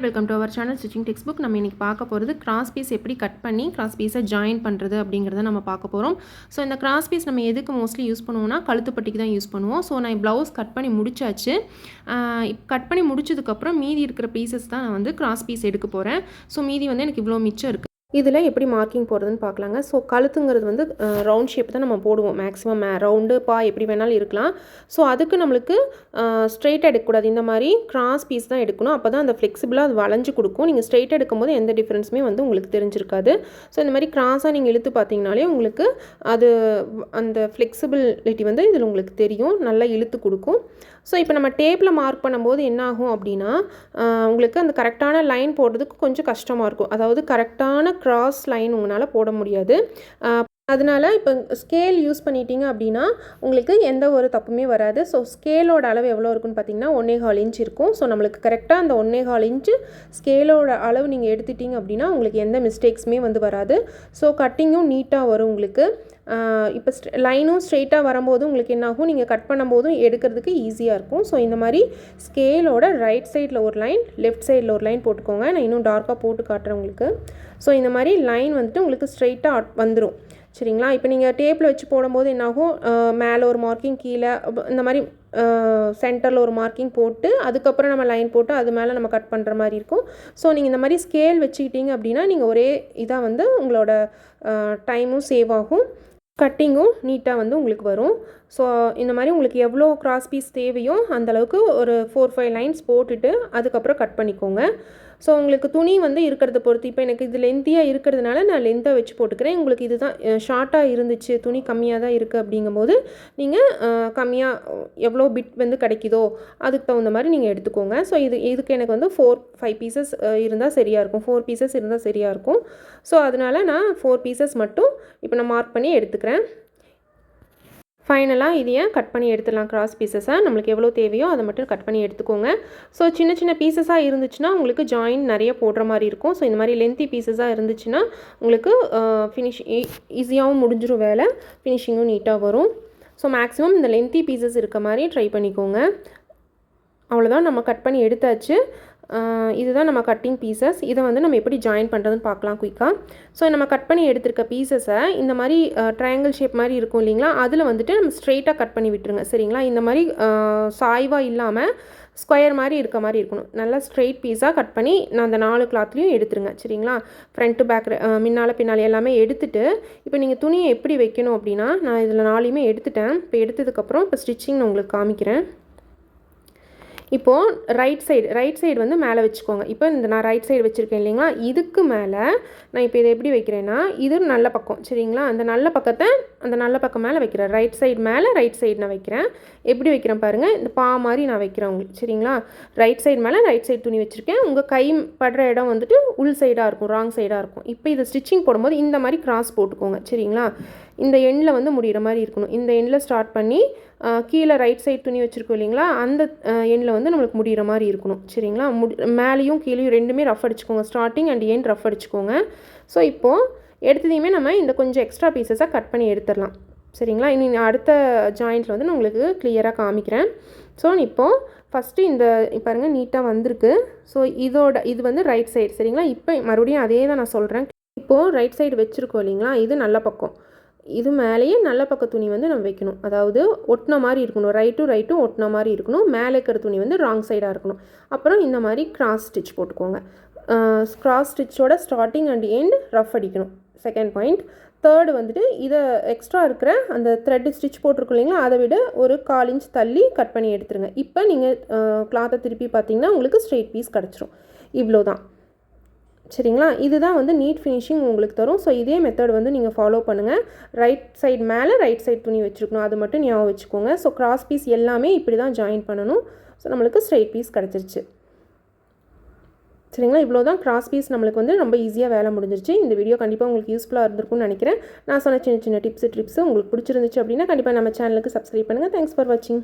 Welcome to our channel stitching textbook. நம்ம இன்றைக்கி பார்க்க போகிறது கிராஸ் பீஸ் எப்படி கட் பண்ணி கிராஸ் பீஸை ஜாயின் பண்ணுறது அப்படிங்கிறத நம்ம பார்க்க போகிறோம். ஸோ இந்த கிராஸ் பீஸ் நம்ம எதுக்கு மோஸ்ட்லி யூஸ் பண்ணுவோம்னா கழுத்துப்பட்டிக்கு தான் யூஸ் பண்ணுவோம். ஸோ நான் ப்ளவுஸ் கட் பண்ணி முடிச்சாச்சு. கட் பண்ணி முடிச்சதுக்கப்புறம் மீதி இருக்கிற பீசஸ் தான் நான் வந்து கிராஸ் பீஸ் எடுக்க போகிறேன். ஸோ மீதி வந்து எனக்கு இவ்வளோ மிச்சம் இருக்குது. இதில் எப்படி மார்க்கிங் போடுறதுன்னு பார்க்கலாங்க. ஸோ கழுத்துங்கிறது வந்து ரவுண்ட் ஷேப் தான் நம்ம போடுவோம். மேக்ஸிமம் ரவுண்டு எப்படி வேணாலும் இருக்கலாம். ஸோ அதுக்கு நம்மளுக்கு ஸ்ட்ரெயிட்டாக எடுக்கக்கூடாது. இந்த மாதிரி கிராஸ் பீஸ் தான் எடுக்கணும். அப்போ தான் அந்த ஃப்ளெக்சிபிளாக அது வளைஞ்சு கொடுக்கும். நீங்கள் ஸ்ட்ரெயிட்டாக எடுக்கும்போது எந்த டிஃப்ரென்ஸுமே வந்து உங்களுக்கு தெரிஞ்சிருக்காது. ஸோ இந்த மாதிரி கிராஸாக நீங்கள் இழுத்து பார்த்தீங்கனாலே உங்களுக்கு அது அந்த ஃப்ளெக்சிபிலிட்டி வந்து இதில் உங்களுக்கு தெரியும். நல்லா இழுத்து கொடுக்கும். ஸோ இப்போ நம்ம டேப்பில் மார்க் பண்ணும்போது என்ன ஆகும் அப்படின்னா உங்களுக்கு அந்த கரெக்டான லைன் போடுறதுக்கு கொஞ்சம் கஷ்டமாக இருக்கும். அதாவது கரெக்டான கிராஸ் லைன் உங்களால் போட முடியாது. அதனால் இப்போ ஸ்கேல் யூஸ் பண்ணிட்டீங்க அப்படின்னா உங்களுக்கு எந்த ஒரு தப்புமே வராது. ஸோ ஸ்கேலோட அளவு எவ்வளோ இருக்குன்னு பார்த்தீங்கன்னா 1.25 இன்ச் இருக்கும். ஸோ நம்மளுக்கு கரெக்டாக அந்த 1.25 இன்ச்சு ஸ்கேலோட அளவு நீங்கள் எடுத்துட்டிங்க அப்படின்னா உங்களுக்கு எந்த மிஸ்டேக்ஸுமே வந்து வராது. ஸோ கட்டிங்கும் நீட்டாக வரும் உங்களுக்கு. இப்போ லைனும் ஸ்ட்ரெயிட்டாக வரும்போது உங்களுக்கு என்னாகும், நீங்கள் கட் பண்ணும்போதும் எடுக்கிறதுக்கு ஈஸியாக இருக்கும். ஸோ இந்த மாதிரி ஸ்கேலோட ரைட் சைடில் ஒரு லைன், லெஃப்ட் சைடில் ஒரு லைன் போட்டுக்கோங்க. நான் இன்னும் டார்க்காக போட்டு காட்டுறேன் உங்களுக்கு. ஸோ இந்த மாதிரி லைன் வந்துட்டு உங்களுக்கு ஸ்ட்ரெயிட்டாக வந்துடும். சரிங்களா? இப்போ நீங்கள் டேப்பில் வச்சு போடும்போது என்னாகும், மேலே ஒரு மார்க்கிங், கீழே இந்த மாதிரி சென்டரில் ஒரு மார்க்கிங் போட்டு அதுக்கப்புறம் நம்ம லைன் போட்டு அது மேலே நம்ம கட் பண்ணுற மாதிரி இருக்கும். ஸோ நீங்கள் இந்த மாதிரி ஸ்கேல் வச்சுக்கிட்டீங்க அப்படின்னா நீங்கள் ஒரே இதாக வந்து உங்களோட டைமும் சேவ் ஆகும், கட்டிங்கும் நீட்டாக வந்து உங்களுக்கு வரும். ஸோ இந்த மாதிரி உங்களுக்கு எவ்வளோ கிராஸ் பீஸ் தேவையோ அந்தளவுக்கு ஒரு 4-5 லைன்ஸ் போட்டுட்டு அதுக்கப்புறம் கட் பண்ணிக்கோங்க. ஸோ உங்களுக்கு துணி வந்து இருக்கிறத பொறுத்து, இப்போ எனக்கு இது லென்த்தியாக இருக்கிறதுனால நான் லென்த்தாக வச்சு போட்டுக்கிறேன். உங்களுக்கு இது தான் ஷார்ட்டாக இருந்துச்சு, துணி கம்மியாக தான் இருக்குது அப்படிங்கும்போது நீங்கள் கம்மியாக எவ்வளோ பிட் வந்து கிடைக்குதோ அதுக்கு தகுந்த மாதிரி நீங்கள் எடுத்துக்கோங்க. ஸோ இதுக்கு எனக்கு வந்து 4-5 பீசஸ் இருந்தால் சரியாக இருக்கும். 4 பீசஸ் இருந்தால் சரியாக இருக்கும். ஸோ அதனால் நான் 4 பீசஸ் மட்டும் இப்போ நான் மார்க் பண்ணி எடுத்துக்கிறேன். ஃபைனலாக இதையே கட் பண்ணி எடுத்துடலாம். கிராஸ் பீசஸாக நம்மளுக்கு எவ்வளோ தேவையோ அதை மட்டும் கட் பண்ணி எடுத்துக்கோங்க. ஸோ சின்ன சின்ன பீசஸாக இருந்துச்சுன்னா உங்களுக்கு ஜாயின் நிறைய போடுற மாதிரி இருக்கும். ஸோ இந்த மாதிரி லென்த்தி பீசஸாக இருந்துச்சுன்னா உங்களுக்கு ஈஸியாகவும் முடிஞ்சிடும் வேலை, ஃபினிஷிங்கும் நீட்டாக வரும். ஸோ மேக்ஸிமம் இந்த லென்த்தி பீசஸ் இருக்க மாதிரி ட்ரை பண்ணிக்கோங்க. அவ்வளோதான், நம்ம கட் பண்ணி எடுத்தாச்சு. இதுதான் நம்ம கட்டிங் பீசஸ். இதை வந்து நம்ம எப்படி ஜாயின் பண்ணுறதுன்னு பார்க்கலாம் குயிக்காக. ஸோ நம்ம கட் பண்ணி எடுத்துருக்க பீசஸை இந்த மாதிரி ட்ரையாங்கிள் ஷேப் மாதிரி இருக்கும் இல்லைங்களா, அதில் வந்துட்டு நம்ம ஸ்ட்ரெயிட்டாக கட் பண்ணி விட்டுருங்க. சரிங்களா? இந்த மாதிரி சாய்வாக இல்லாமல் ஸ்கொயர் மாதிரி இருக்க மாதிரி இருக்கணும். நல்லா ஸ்ட்ரெயிட் பீஸாக கட் பண்ணி நான் அந்த 4 கிளாத்லேயும் எடுத்துருங்க. சரிங்களா? ஃப்ரண்ட்டு பேக் முன்னால் பின்னால் எல்லாமே எடுத்துகிட்டு இப்போ நீங்கள் துணியை எப்படி வைக்கணும் அப்படின்னா, நான் இதில் 4யுமே எடுத்துட்டேன். இப்போ எடுத்ததுக்கப்புறம் இப்போ ஸ்டிச்சிங் நான் உங்களுக்கு காமிக்கிறேன். இப்போது ரைட் சைடு வந்து மேலே வச்சுக்கோங்க. இப்போ இந்த நான் ரைட் சைடு வச்சுருக்கேன் இல்லைங்களா, இதுக்கு மேலே நான் இப்போ இதை எப்படி வைக்கிறேன்னா, இது நல்ல பக்கம். சரிங்களா? அந்த நல்ல பக்கத்தை அந்த நல்ல பக்கம் மேலே வைக்கிறேன். ரைட் சைடு மேலே ரைட் சைடு நான் வைக்கிறேன். எப்படி வைக்கிறேன் பாருங்கள், இந்த பா மாதிரி நான் வைக்கிறேன் உங்களுக்கு. சரிங்களா? ரைட் சைடு மேலே ரைட் சைடு துணி வச்சுருக்கேன். உங்கள் கை படுற இடம் வந்துட்டு உள் சைடாக இருக்கும், ராங் சைடாக இருக்கும். இப்போ இதை ஸ்டிச்சிங் போடும்போது இந்த மாதிரி கிராஸ் போட்டுக்கோங்க. சரிங்களா? இந்த எண்டில் வந்து முடிகிற மாதிரி இருக்கணும். இந்த எண்டில் ஸ்டார்ட் பண்ணி கீழே ரைட் சைடு துணி வச்சுருக்கோம் இல்லைங்களா, அந்த எண்டில் வந்து நம்மளுக்கு முடிகிற மாதிரி இருக்கணும். சரிங்களா? மேலேயும் கீழேயும் ரெண்டுமே ரஃப் அடிச்சுக்கோங்க. ஸ்டார்டிங் அண்ட் எண்ட் ரஃப் அடிச்சுக்கோங்க. ஸோ இப்போது எடுத்ததையுமே நம்ம இந்த கொஞ்சம் எக்ஸ்ட்ரா பீசஸாக கட் பண்ணி எடுத்துடலாம். சரிங்களா? இனி அடுத்த ஜாயிண்ட்டில் வந்து நான் உங்களுக்கு கிளியராக காமிக்கிறேன். ஸோ இப்போது ஃபஸ்ட்டு இந்த பாருங்கள் நீட்டாக வந்திருக்கு. ஸோ இது வந்து ரைட் சைடு. சரிங்களா? இப்போ மறுபடியும் அதே தான் நான் சொல்கிறேன். இப்போது ரைட் சைடு வச்சுருக்கோம் இல்லைங்களா, இது நல்ல பக்கம். இது மேலேயே நல்ல பக்க துணி வந்து நம்ம வைக்கணும். அதாவது ஒட்டின மாதிரி இருக்கணும். ரைட்டும் ஒட்டின மாதிரி இருக்கணும். மேலே இருக்கிற துணி வந்து ராங் சைடாக இருக்கணும். அப்புறம் இந்த மாதிரி கிராஸ் ஸ்டிச் போட்டுக்கோங்க. கிராஸ் ஸ்டிச்சோட ஸ்டார்டிங் அண்ட் எண்ட் ரஃப் அடிக்கணும். Second point. தேர்டு வந்துட்டு இதை எக்ஸ்ட்ரா இருக்கிற அந்த த்ரெட் ஸ்டிச் போட்டிருக்கோம் இல்லைங்களா, அதை விட ஒரு 1/4 இன்ச் தள்ளி கட் பண்ணி எடுத்துருங்க. இப்போ நீங்கள் கிளாத்தை திருப்பி பார்த்தீங்கன்னா உங்களுக்கு ஸ்ட்ரெயிட் பீஸ் கிடச்சிரும். இவ்வளோ தான். சரிங்களா? இதுதான் வந்து நீட் ஃபினிஷிங் உங்களுக்கு தரும். ஸோ இதே மெத்தட் வந்து நீங்கள் ஃபாலோ பண்ணுங்கள். ரைட் சைடு மேலே ரைட் சைடு துணி வச்சுருக்கணும், அது மட்டும் ஞாபகம் வச்சுக்கோங்க. ஸோ கிராஸ் பீஸ் எல்லாமே இப்படி தான் ஜாயின் பண்ணணும். ஸோ நம்மளுக்கு ஸ்ட்ரெயிட் பீஸ் கிடச்சிருச்சு. சரிங்களா? இவ்வளோ தான் கிராஸ் பீஸ் நம்மளுக்கு வந்து ரொம்ப ஈஸியாக வேலை முடிஞ்சிருச்சு. இந்த வீடியோ கண்டிப்பாக உங்களுக்கு யூஸ்ஃபுல்லாக இருந்திருக்கும்னு நினைக்கிறேன். நான் சொன்ன சின்ன சின்ன டிப்ஸு உங்களுக்கு பிடிச்சிருந்துச்சு அப்படின்னா கண்டிப்பாக நம்ம சேனலுக்கு சப்ஸ்கிரைப் பண்ணுங்கள். தேங்க்ஸ் ஃபார் வாட்சிங்.